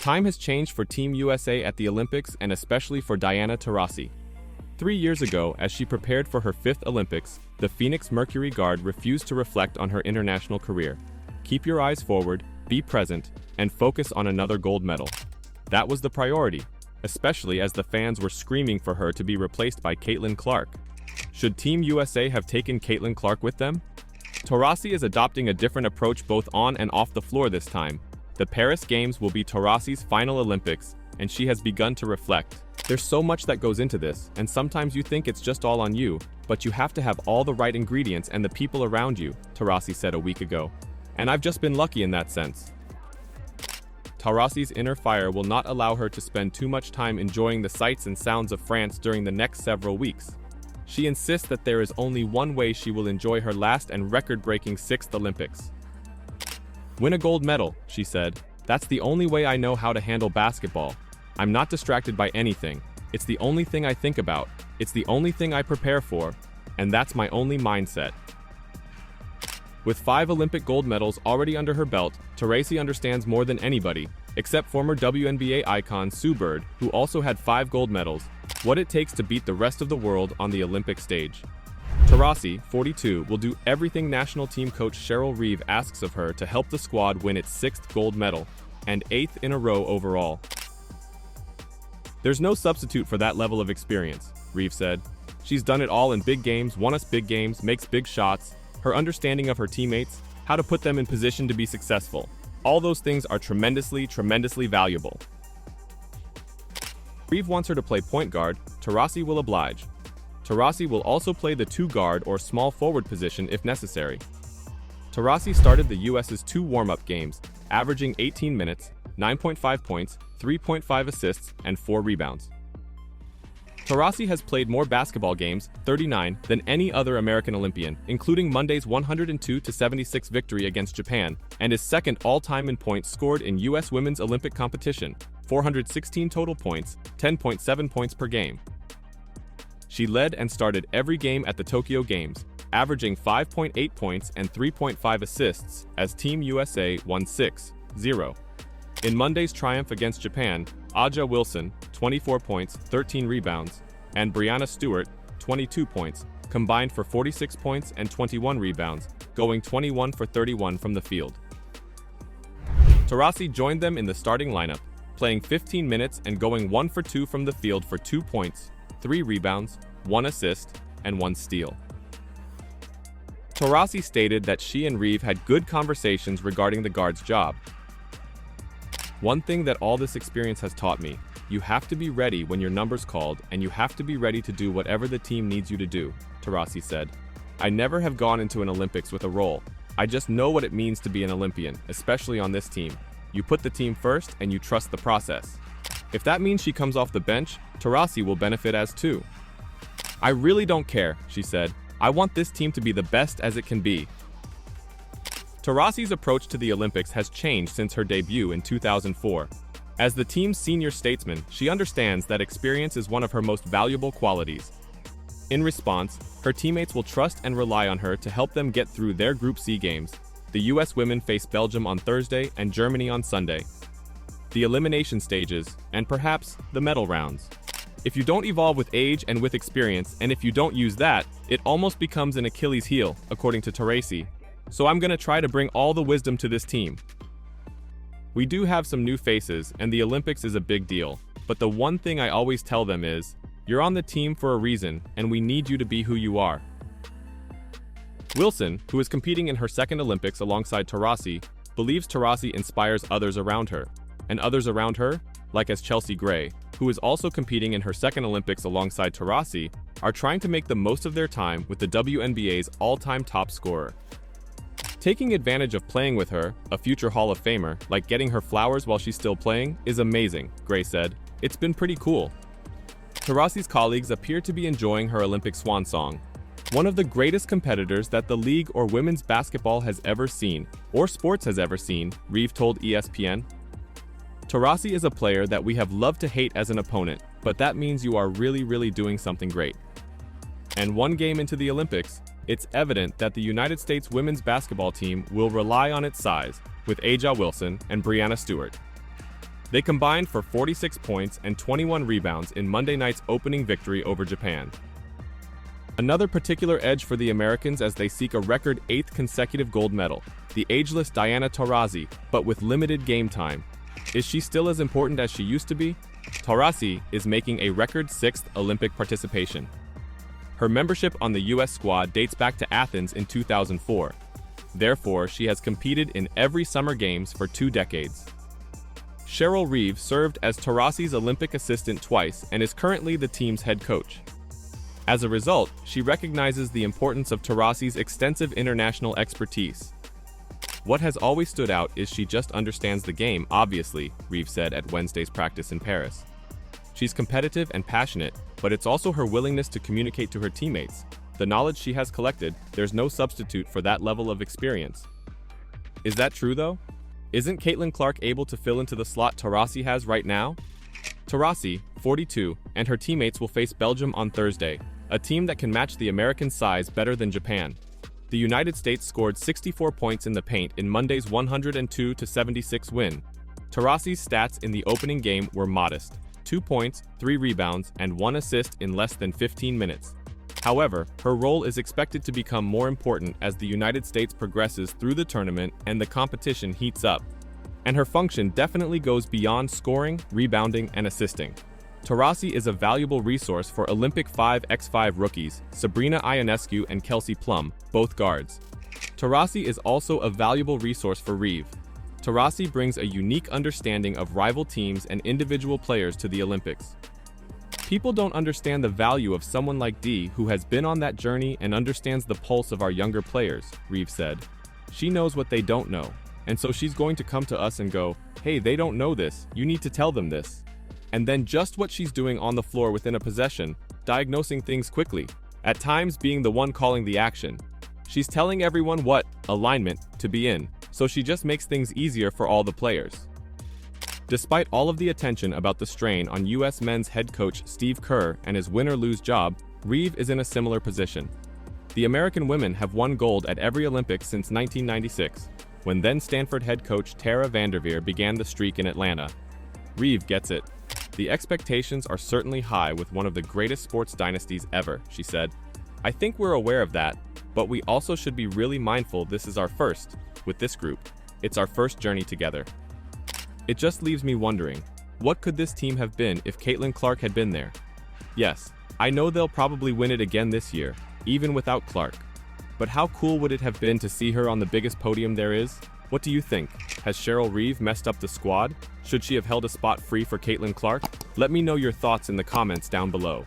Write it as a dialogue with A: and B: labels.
A: Time has changed for Team USA at the Olympics and especially for Diana Taurasi. 3 years ago, as she prepared for her 5th Olympics, the Phoenix Mercury guard refused to reflect on her international career. Keep your eyes forward, be present, and focus on another gold medal. That was the priority, especially as the fans were screaming for her to be replaced by Caitlin Clark. Should Team USA have taken Caitlin Clark with them? Taurasi is adopting a different approach both on and off the floor this time. The Paris Games will be Taurasi's final Olympics, and she has begun to reflect. There's so much that goes into this, and sometimes you think it's just all on you, but you have to have all the right ingredients and the people around you, Taurasi said a week ago. And I've just been lucky in that sense. Taurasi's inner fire will not allow her to spend too much time enjoying the sights and sounds of France during the next several weeks. She insists that there is only one way she will enjoy her last and record-breaking 6th Olympics. Win a gold medal, she said. That's the only way I know how to handle basketball. I'm not distracted by anything. It's the only thing I think about. It's the only thing I prepare for. And that's my only mindset. With 5 Olympic gold medals already under her belt, Taurasi understands more than anybody, except former WNBA icon Sue Bird, who also had 5 gold medals, what it takes to beat the rest of the world on the Olympic stage. Taurasi, 42, will do everything national team coach Reeve asks of her to help the squad win its 6th gold medal, and 8th in a row overall. There's no substitute for that level of experience, Reeve said. She's done it all in big games, won us big games, makes big shots. Her understanding of her teammates, how to put them in position to be successful. All those things are tremendously valuable. Reeve wants her to play point guard. Taurasi will oblige. Taurasi will also play the 2 guard or small forward position if necessary. Taurasi started the US's 2 warm-up games, averaging 18 minutes, 9.5 points, 3.5 assists, and 4 rebounds. Taurasi has played more basketball games, 39, than any other American Olympian, including Monday's 102-76 victory against Japan, and is second all-time in points scored in U.S. women's Olympic competition, 416 total points, 10.7 points per game. She led and started every game at the Tokyo Games, averaging 5.8 points and 3.5 assists as Team USA won 6-0. In Monday's triumph against Japan, A'ja Wilson, 24 points, 13 rebounds, and Breanna Stewart, 22 points, combined for 46 points and 21 rebounds, going 21 for 31 from the field. Taurasi joined them in the starting lineup, playing 15 minutes and going 1 for 2 from the field for 2 points, 3 rebounds, 1 assist, and 1 steal. Taurasi stated that she and Reeve had good conversations regarding the guard's job. One thing that all this experience has taught me, you have to be ready when your number's called and you have to be ready to do whatever the team needs you to do, Taurasi said. I never have gone into an Olympics with a role. I just know what it means to be an Olympian, especially on this team. You put the team first and you trust the process. If that means she comes off the bench, Taurasi will benefit as too. I really don't care, she said. I want this team to be the best as it can be. Taurasi's approach to the Olympics has changed since her debut in 2004. As the team's senior statesman, she understands that experience is one of her most valuable qualities. In response, her teammates will trust and rely on her to help them get through their Group C games. The US women face Belgium on Thursday and Germany on Sunday. The elimination stages, and perhaps the medal rounds. If you don't evolve with age and with experience, and if you don't use that, it almost becomes an Achilles heel, according to Taurasi. So I'm gonna try to bring all the wisdom to this team. We do have some new faces, and the Olympics is a big deal. But the one thing I always tell them is, you're on the team for a reason, and we need you to be who you are. Wilson, who is competing in her 2nd Olympics alongside Taurasi, believes Taurasi inspires others around her. And others around her, like as Chelsea Gray, who is also competing in her 2nd Olympics alongside Taurasi, are trying to make the most of their time with the WNBA's all-time top scorer. Taking advantage of playing with her, a future Hall of Famer, like getting her flowers while she's still playing, is amazing, Gray said. It's been pretty cool. Taurasi's colleagues appear to be enjoying her Olympic swan song. One of the greatest competitors that the league or women's basketball has ever seen, or sports has ever seen, Reeve told ESPN. Taurasi is a player that we have loved to hate as an opponent, but that means you are really doing something great. And one game into the Olympics, it's evident that the United States women's basketball team will rely on its size, with A'ja Wilson and Breanna Stewart. They combined for 46 points and 21 rebounds in Monday night's opening victory over Japan. Another particular edge for the Americans as they seek a record 8th consecutive gold medal, the ageless Diana Taurasi, but with limited game time. Is she still as important as she used to be? Taurasi is making a record 6th Olympic participation. Her membership on the U.S. squad dates back to Athens in 2004. Therefore, she has competed in every Summer Games for 2 decades. Reeve served as Taurasi's Olympic assistant twice and is currently the team's head coach. As a result, she recognizes the importance of Taurasi's extensive international expertise. What has always stood out is she just understands the game, obviously, Reeve said at Wednesday's practice in Paris. She's competitive and passionate, but it's also her willingness to communicate to her teammates. The knowledge she has collected, there's no substitute for that level of experience. Is that true, though? Isn't Caitlin Clark able to fill into the slot Taurasi has right now? Taurasi, 42, and her teammates will face Belgium on Thursday, a team that can match the American size better than Japan. The United States scored 64 points in the paint in Monday's 102-76 win. Taurasi's stats in the opening game were modest: 2 points, 3 rebounds, and 1 assist in less than 15 minutes. However, her role is expected to become more important as the United States progresses through the tournament and the competition heats up. And her function definitely goes beyond scoring, rebounding, and assisting. Taurasi is a valuable resource for Olympic 5x5 rookies Sabrina Ionescu and Kelsey Plum, both guards. Taurasi is also a valuable resource for Reeve. Taurasi brings a unique understanding of rival teams and individual players to the Olympics. People don't understand the value of someone like Dee, who has been on that journey and understands the pulse of our younger players, Reeve said. She knows what they don't know, and so she's going to come to us and go, "Hey, they don't know this, you need to tell them this." And then just what she's doing on the floor within a possession, diagnosing things quickly, at times being the one calling the action. She's telling everyone what alignment to be in, so she just makes things easier for all the players. Despite all of the attention about the strain on U.S. men's head coach Steve Kerr and his win-or-lose job, Reeve is in a similar position. The American women have won gold at every Olympics since 1996, when then Stanford head coach Tara Vanderveer began the streak in Atlanta. Reeve gets it. The expectations are certainly high with one of the greatest sports dynasties ever, she said. I think we're aware of that, but we also should be really mindful this is our first, with this group. It's our first journey together. It just leaves me wondering, what could this team have been if Caitlin Clark had been there? Yes, I know they'll probably win it again this year, even without Clark. But how cool would it have been to see her on the biggest podium there is? What do you think? Has Reeve messed up the squad? Should she have held a spot free for Caitlin Clark? Let me know your thoughts in the comments down below.